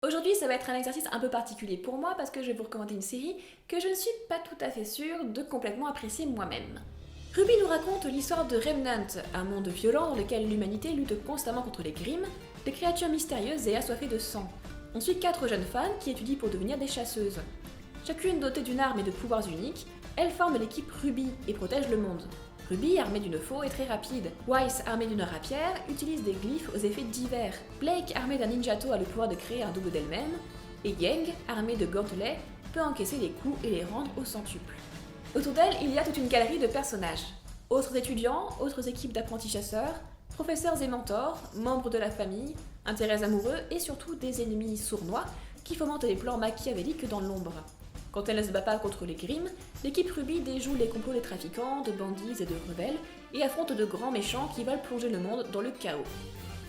Aujourd'hui, ça va être un exercice un peu particulier pour moi parce que je vais vous recommander une série que je ne suis pas tout à fait sûre de complètement apprécier moi-même. Ruby nous raconte l'histoire de Remnant, un monde violent dans lequel l'humanité lutte constamment contre les Grimm, des créatures mystérieuses et assoiffées de sang. On suit 4 jeunes femmes qui étudient pour devenir des chasseuses. Chacune dotée d'une arme et de pouvoirs uniques, elles forment l'équipe Ruby et protègent le monde. Ruby, armée d'une faux, est très rapide. Weiss, armée d'une rapière, utilise des glyphes aux effets divers. Blake, armée d'un ninjato, a le pouvoir de créer un double d'elle-même. Et Yang, armée de gantelets, peut encaisser les coups et les rendre au centuple. Autour d'elle, il y a toute une galerie de personnages. Autres étudiants, autres équipes d'apprentis chasseurs, professeurs et mentors, membres de la famille, intérêts amoureux et surtout des ennemis sournois qui fomentent les plans machiavéliques dans l'ombre. Quand elle ne se bat pas contre les Grimm, l'équipe Ruby déjoue les complots des trafiquants, de bandits et de rebelles et affronte de grands méchants qui veulent plonger le monde dans le chaos.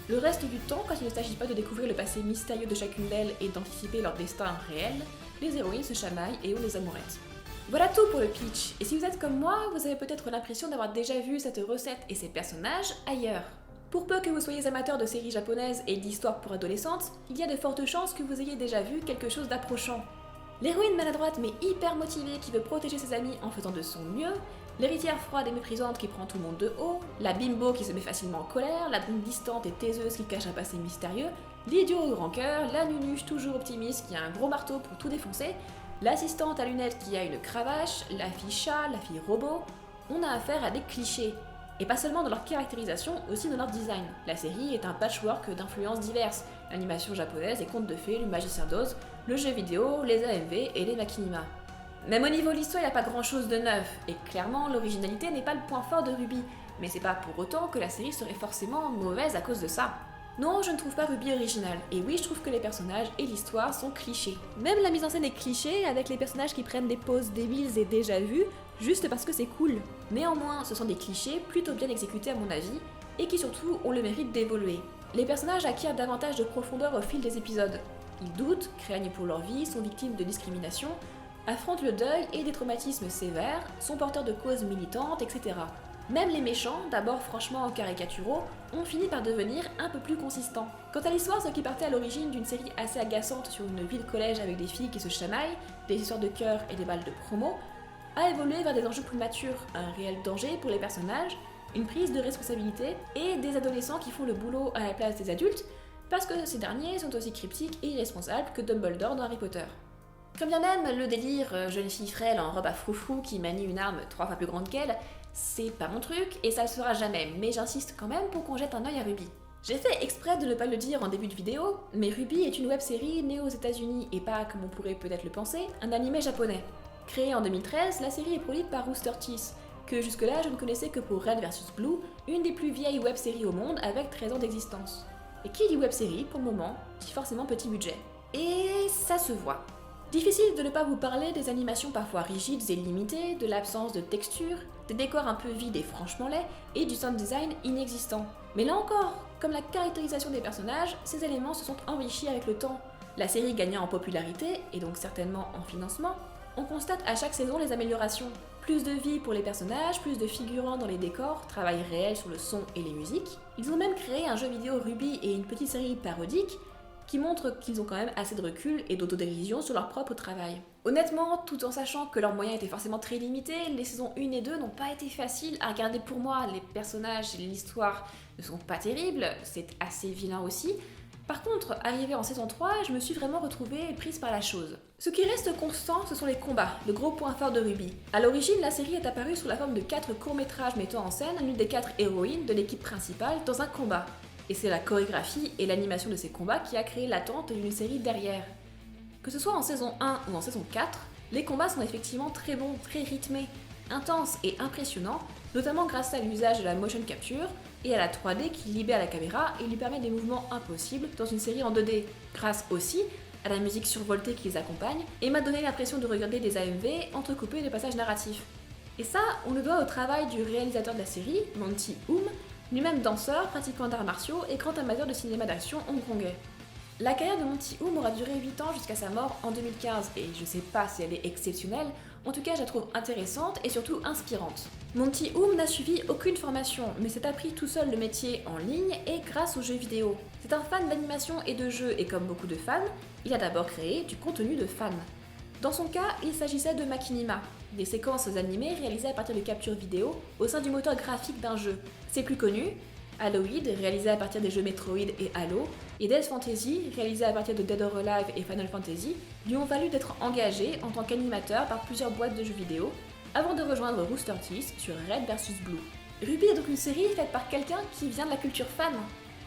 Le reste du temps, quand il ne s'agit pas de découvrir le passé mystérieux de chacune d'elles et d'anticiper leur destin réel, les héroïnes se chamaillent et ont des amourettes. Voilà tout pour le pitch, et si vous êtes comme moi, vous avez peut-être l'impression d'avoir déjà vu cette recette et ces personnages ailleurs. Pour peu que vous soyez amateur de séries japonaises et d'histoires pour adolescentes, il y a de fortes chances que vous ayez déjà vu quelque chose d'approchant. L'héroïne maladroite mais hyper motivée qui veut protéger ses amis en faisant de son mieux, l'héritière froide et méprisante qui prend tout le monde de haut, la bimbo qui se met facilement en colère, la brune distante et taiseuse qui cache un passé mystérieux, l'idiot au grand cœur, la nunuche toujours optimiste qui a un gros marteau pour tout défoncer, l'assistante à lunettes qui a une cravache, la fille chat, la fille robot, on a affaire à des clichés. Et pas seulement dans leur caractérisation, aussi dans leur design. La série est un patchwork d'influences diverses, l'animation japonaise, les contes de fées, le magicien d'Oz, le jeu vidéo, les AMV et les machinima. Même au niveau de l'histoire, il n'y a pas grand chose de neuf, et clairement l'originalité n'est pas le point fort de Ruby, mais c'est pas pour autant que la série serait forcément mauvaise à cause de ça. Non, je ne trouve pas Ruby originale, et oui, je trouve que les personnages et l'histoire sont clichés. Même la mise en scène est cliché, avec les personnages qui prennent des poses débiles et déjà vues, juste parce que c'est cool. Néanmoins, ce sont des clichés plutôt bien exécutés à mon avis, et qui surtout ont le mérite d'évoluer. Les personnages acquièrent davantage de profondeur au fil des épisodes. Ils doutent, craignent pour leur vie, sont victimes de discrimination, affrontent le deuil et des traumatismes sévères, sont porteurs de causes militantes, etc. Même les méchants, d'abord franchement caricaturaux, ont fini par devenir un peu plus consistants. Quant à l'histoire, ce qui partait à l'origine d'une série assez agaçante sur une vie de collège avec des filles qui se chamaillent, des histoires de cœur et des balles de promo, a évolué vers des enjeux plus matures, un réel danger pour les personnages, une prise de responsabilité et des adolescents qui font le boulot à la place des adultes, parce que ces derniers sont aussi cryptiques et irresponsables que Dumbledore dans Harry Potter. Comme bien même le délire jeune fille frêle en robe à froufrou qui manie une arme 3 fois plus grande qu'elle, c'est pas mon truc et ça le sera jamais, mais j'insiste quand même pour qu'on jette un œil à Ruby. J'ai fait exprès de ne pas le dire en début de vidéo, mais Ruby est une web-série née aux États-Unis et pas, comme on pourrait peut-être le penser, un animé japonais. Créée en 2013, la série est produite par Rooster Teeth, que jusque-là je ne connaissais que pour Red vs Blue, une des plus vieilles web-séries au monde avec 13 ans d'existence. Et qui dit web-série, pour le moment, dit forcément petit budget. Et ça se voit. Difficile de ne pas vous parler des animations parfois rigides et limitées, de l'absence de texture, des décors un peu vides et franchement laids, et du sound design inexistant. Mais là encore, comme la caractérisation des personnages, ces éléments se sont enrichis avec le temps. La série gagnant en popularité, et donc certainement en financement, on constate à chaque saison les améliorations. Plus de vie pour les personnages, plus de figurants dans les décors, travail réel sur le son et les musiques. Ils ont même créé un jeu vidéo Ruby et une petite série parodique qui montrent qu'ils ont quand même assez de recul et d'autodérision sur leur propre travail. Honnêtement, tout en sachant que leurs moyens étaient forcément très limités, les saisons 1 et 2 n'ont pas été faciles à regarder pour moi. Les personnages et l'histoire ne sont pas terribles, c'est assez vilain aussi. Par contre, arrivée en saison 3, je me suis vraiment retrouvée prise par la chose. Ce qui reste constant, ce sont les combats, le gros point fort de Ruby. A l'origine, la série est apparue sous la forme de 4 courts-métrages mettant en scène l'une des 4 héroïnes de l'équipe principale dans un combat. Et c'est la chorégraphie et l'animation de ces combats qui a créé l'attente d'une série derrière. Que ce soit en saison 1 ou en saison 4, les combats sont effectivement très bons, très rythmés, intenses et impressionnants, notamment grâce à l'usage de la motion capture et à la 3D qui libère la caméra et lui permet des mouvements impossibles dans une série en 2D, grâce aussi à la musique survoltée qui les accompagne et m'a donné l'impression de regarder des AMV entrecoupés de passages narratifs. Et ça, on le doit au travail du réalisateur de la série, Monty Oum, lui-même danseur, pratiquant d'arts martiaux et grand amateur de cinéma d'action hongkongais. La carrière de Monty Oum aura duré 8 ans jusqu'à sa mort en 2015, et je sais pas si elle est exceptionnelle, En tout cas, je la trouve intéressante et surtout inspirante. Mon petit Oum n'a suivi aucune formation, mais s'est appris tout seul le métier en ligne et grâce aux jeux vidéo. C'est un fan d'animation et de jeux et comme beaucoup de fans, il a d'abord créé du contenu de fans. Dans son cas, il s'agissait de Machinima, des séquences animées réalisées à partir de captures vidéo au sein du moteur graphique d'un jeu. C'est plus connu, Haloid, réalisé à partir des jeux Metroid et Halo, et Death Fantasy, réalisé à partir de Dead or Alive et Final Fantasy, lui ont valu d'être engagé en tant qu'animateur par plusieurs boîtes de jeux vidéo, avant de rejoindre Rooster Teeth sur Red vs Blue. RWBY est donc une série faite par quelqu'un qui vient de la culture fan,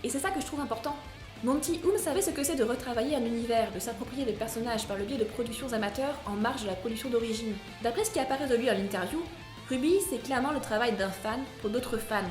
et c'est ça que je trouve important. Mon petit Oum savait ce que c'est de retravailler un univers, de s'approprier des personnages par le biais de productions amateurs en marge de la production d'origine. D'après ce qui apparaît de lui à l'interview, RWBY c'est clairement le travail d'un fan pour d'autres fans.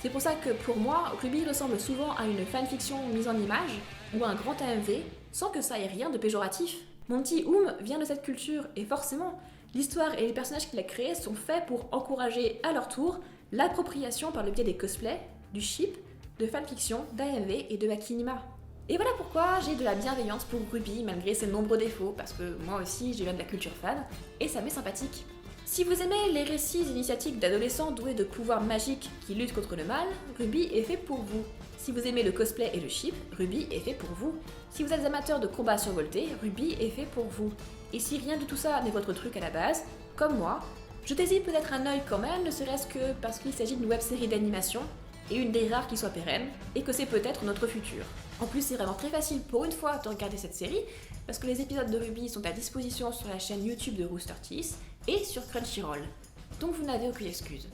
C'est pour ça que pour moi, RWBY ressemble souvent à une fanfiction mise en image ou à un grand AMV, sans que ça ait rien de péjoratif. Mon petit Oum vient de cette culture et forcément, l'histoire et les personnages qu'il a créés sont faits pour encourager à leur tour l'appropriation par le biais des cosplays, du ship, de fanfiction, d'AMV et de Machinima. Et voilà pourquoi j'ai de la bienveillance pour RWBY malgré ses nombreux défauts, parce que moi aussi je viens de la culture fan, et ça m'est sympathique. Si vous aimez les récits initiatiques d'adolescents doués de pouvoirs magiques qui luttent contre le mal, RWBY est fait pour vous. Si vous aimez le cosplay et le ship, RWBY est fait pour vous. Si vous êtes amateur de combats survoltés, RWBY est fait pour vous. Et si rien de tout ça n'est votre truc à la base, comme moi, jetez-y peut-être un œil quand même, ne serait-ce que parce qu'il s'agit d'une web-série d'animation, et une des rares qui soit pérenne, et que c'est peut-être notre futur. En plus, c'est vraiment très facile pour une fois de regarder cette série, parce que les épisodes de RWBY sont à disposition sur la chaîne YouTube de Rooster Teeth et sur Crunchyroll. Donc vous n'avez aucune excuse.